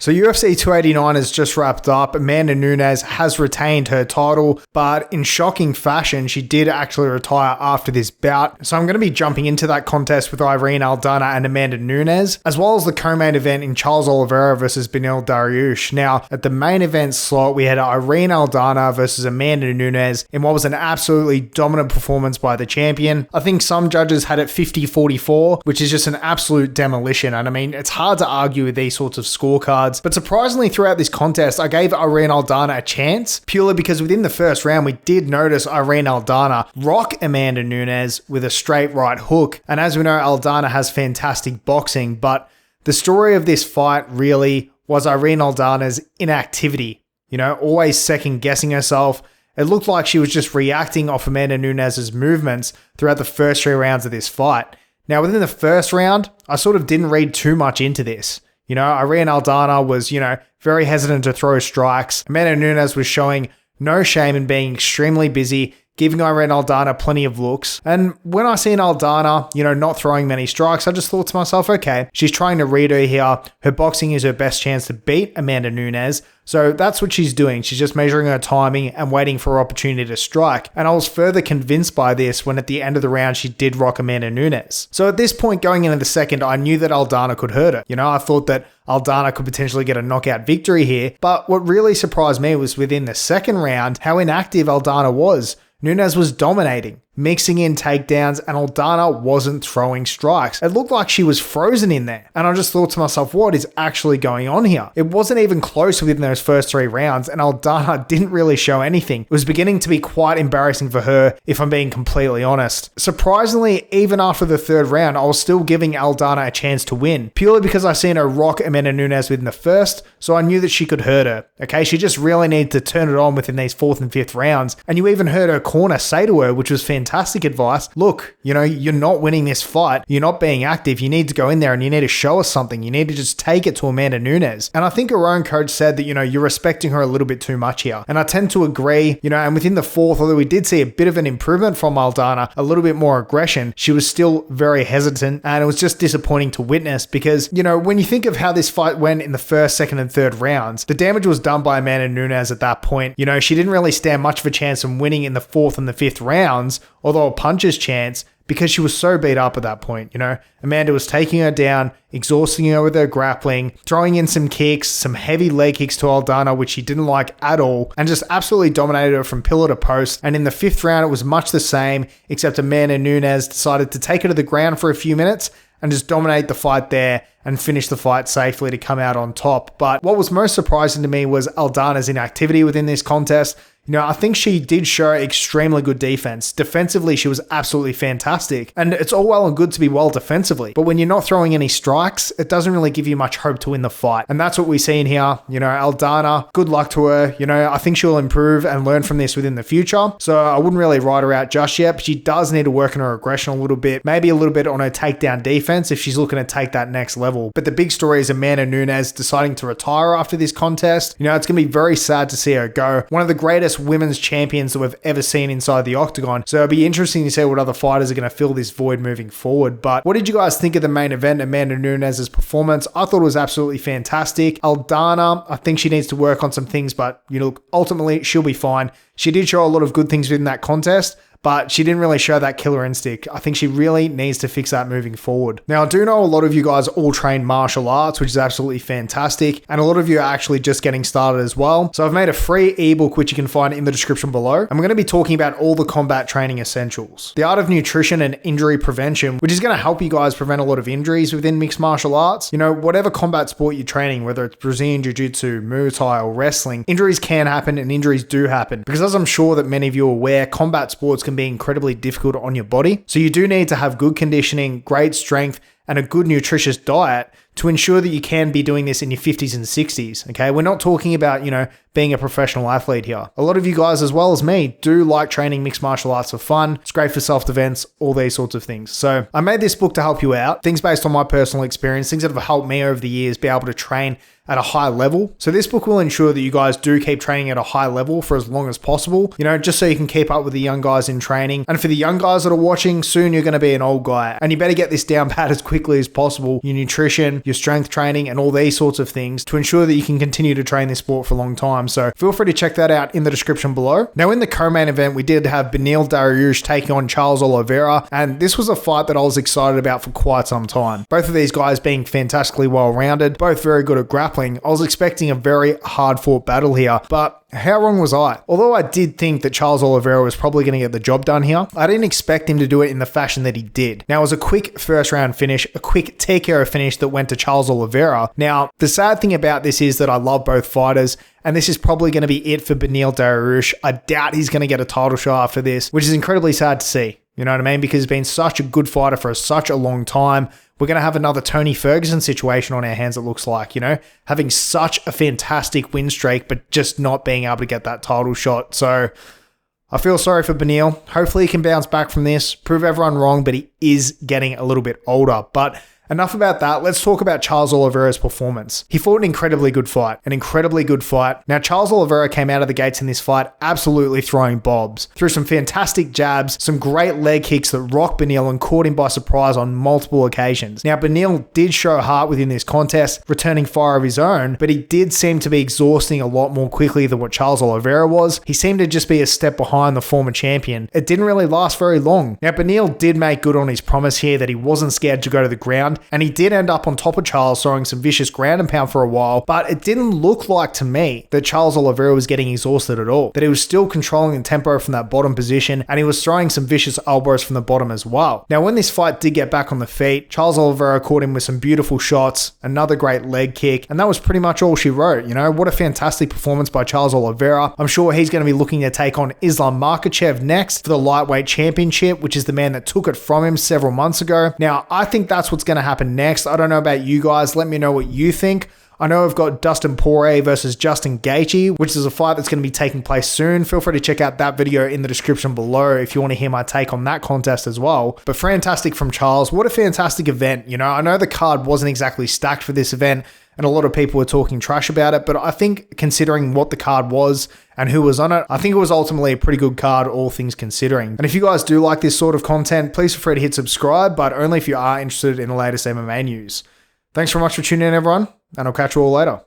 So UFC 289 has just wrapped up. Amanda Nunes has retained her title, but in shocking fashion, she did actually retire after this bout. So I'm going to be jumping into that contest with Irene Aldana and Amanda Nunes, as well as the co-main event in Charles Oliveira versus Beneil Dariush. Now, at the main event slot, we had Irene Aldana versus Amanda Nunes in what was an absolutely dominant performance by the champion. I think some judges had it 50-44, which is just an absolute demolition. And I mean, it's hard to argue with these sorts of scorecards. But surprisingly, throughout this contest, I gave Irene Aldana a chance, purely because within the first round, we did notice Irene Aldana rock Amanda Nunes with a straight right hook. And as we know, Aldana has fantastic boxing, but the story of this fight really was Irene Aldana's inactivity. You know, always second guessing herself. It looked like she was just reacting off Amanda Nunes' movements throughout the first 3 rounds of this fight. Now, within the first round, I sort of didn't read too much into this. You know, Irene Aldana was, very hesitant to throw strikes. Amanda Nunes was showing no shame in being extremely busy, giving Irene Aldana plenty of looks. And when I seen Aldana, not throwing many strikes, I just thought to myself, okay, she's trying to read her here. Her boxing is her best chance to beat Amanda Nunes. So that's what she's doing. She's just measuring her timing and waiting for her opportunity to strike. And I was further convinced by this when at the end of the round, she did rock Amanda Nunes. So at this point going into the second, I knew that Aldana could hurt her. I thought that Aldana could potentially get a knockout victory here. But what really surprised me was within the second round, how inactive Aldana was. Nunes was dominating, mixing in takedowns, and Aldana wasn't throwing strikes. It looked like she was frozen in there. And I just thought to myself, what is actually going on here? It wasn't even close within those first 3 rounds, and Aldana didn't really show anything. It was beginning to be quite embarrassing for her, if I'm being completely honest. Surprisingly, even after the 3rd round, I was still giving Aldana a chance to win, purely because I seen her rock Amanda Nunes within the first, so I knew that she could hurt her. Okay, she just really needed to turn it on within these 4th and 5th rounds, and you even heard her corner say to her, which was fantastic advice, look, you're not winning this fight, you're not being active, you need to go in there and you need to show us something, you need to just take it to Amanda Nunes. And I think her own coach said that, you're respecting her a little bit too much here. And I tend to agree, and within the 4th, although we did see a bit of an improvement from Aldana, a little bit more aggression, she was still very hesitant, and it was just disappointing to witness because, when you think of how this fight went in the 1st, 2nd, and 3rd rounds, the damage was done by Amanda Nunes at that point. She didn't really stand much of a chance in winning in the 4th and the 5th rounds, although a puncher's chance, because she was so beat up at that point. Amanda was taking her down, exhausting her with her grappling, throwing in some kicks, some heavy leg kicks to Aldana, which she didn't like at all, and just absolutely dominated her from pillar to post. And in the 5th round, it was much the same, except Amanda Nunes decided to take her to the ground for a few minutes and just dominate the fight there and finish the fight safely to come out on top. But what was most surprising to me was Aldana's inactivity within this contest. I think she did show extremely good defense. Defensively, she was absolutely fantastic. And it's all well and good to be well defensively, but when you're not throwing any strikes, it doesn't really give you much hope to win the fight. And that's what we see in here. Aldana, good luck to her. I think she'll improve and learn from this within the future. So I wouldn't really write her out just yet, but she does need to work on her aggression a little bit, maybe a little bit on her takedown defense if she's looking to take that next level. But the big story is Amanda Nunes deciding to retire after this contest. It's going to be very sad to see her go. One of the greatest women's champions that we've ever seen inside the octagon. So it'll be interesting to see what other fighters are going to fill this void moving forward. But what did you guys think of the main event, Amanda Nunes' performance? I thought it was absolutely fantastic. Aldana, I think she needs to work on some things, but ultimately she'll be fine. She did show a lot of good things within that contest, but she didn't really show that killer instinct. I think she really needs to fix that moving forward. Now, I do know a lot of you guys all train martial arts, which is absolutely fantastic, and a lot of you are actually just getting started as well. So I've made a free ebook, which you can find in the description below. I'm going to be talking about all the combat training essentials, the art of nutrition and injury prevention, which is going to help you guys prevent a lot of injuries within mixed martial arts. Whatever combat sport you're training, whether it's Brazilian Jiu-Jitsu, Muay Thai, or wrestling, injuries can happen and injuries do happen. Because as I'm sure that many of you are aware, combat sports can be incredibly difficult on your body. So you do need to have good conditioning, great strength, and a good nutritious diet to ensure that you can be doing this in your 50s and 60s. Okay, we're not talking about, being a professional athlete here. A lot of you guys, as well as me, do like training mixed martial arts for fun. It's great for self-defense, all these sorts of things. So I made this book to help you out. Things based on my personal experience, things that have helped me over the years be able to train at a high level. So this book will ensure that you guys do keep training at a high level for as long as possible, just so you can keep up with the young guys in training. And for the young guys that are watching, soon you're going to be an old guy, and you better get this down pat as quickly as possible. Your nutrition, your strength training, and all these sorts of things to ensure that you can continue to train this sport for a long time. So feel free to check that out in the description below. Now in the co-main event, we did have Beneil Dariush taking on Charles Oliveira, and this was a fight that I was excited about for quite some time. Both of these guys being fantastically well-rounded, both very good at grappling. I was expecting a very hard-fought battle here, but how wrong was I? Although I did think that Charles Oliveira was probably going to get the job done here, I didn't expect him to do it in the fashion that he did. Now, it was a quick first round finish, a quick TKO finish that went to Charles Oliveira. Now, the sad thing about this is that I love both fighters, and this is probably going to be it for Beneil Dariush. I doubt he's going to get a title shot after this, which is incredibly sad to see. You know what I mean? Because he's been such a good fighter for such a long time. We're going to have another Tony Ferguson situation on our hands, it looks like, having such a fantastic win streak, but just not being able to get that title shot. So I feel sorry for Beneil. Hopefully he can bounce back from this, prove everyone wrong, but he is getting a little bit older. But enough about that. Let's talk about Charles Oliveira's performance. He fought an incredibly good fight. Now, Charles Oliveira came out of the gates in this fight absolutely throwing bobs. Threw some fantastic jabs, some great leg kicks that rocked Beneil and caught him by surprise on multiple occasions. Now, Beneil did show heart within this contest, returning fire of his own, but he did seem to be exhausting a lot more quickly than what Charles Oliveira was. He seemed to just be a step behind the former champion. It didn't really last very long. Now, Beneil did make good on his promise here that he wasn't scared to go to the ground, and he did end up on top of Charles, throwing some vicious ground and pound for a while, but it didn't look like to me that Charles Oliveira was getting exhausted at all, that he was still controlling the tempo from that bottom position, and he was throwing some vicious elbows from the bottom as well. Now, when this fight did get back on the feet, Charles Oliveira caught him with some beautiful shots, another great leg kick, and that was pretty much all she wrote. What a fantastic performance by Charles Oliveira. I'm sure he's going to be looking to take on Islam Makhachev next for the lightweight championship, which is the man that took it from him several months ago. Now, I think that's what's going to happen next. I don't know about you guys. Let me know what you think. I know I've got Dustin Poirier versus Justin Gaethje, which is a fight that's going to be taking place soon. Feel free to check out that video in the description below if you want to hear my take on that contest as well. But fantastic from Charles. What a fantastic event. I know the card wasn't exactly stacked for this event, and a lot of people were talking trash about it, but I think considering what the card was and who was on it, I think it was ultimately a pretty good card, all things considering. And if you guys do like this sort of content, please feel free to hit subscribe, but only if you are interested in the latest MMA news. Thanks very much for tuning in, everyone, and I'll catch you all later.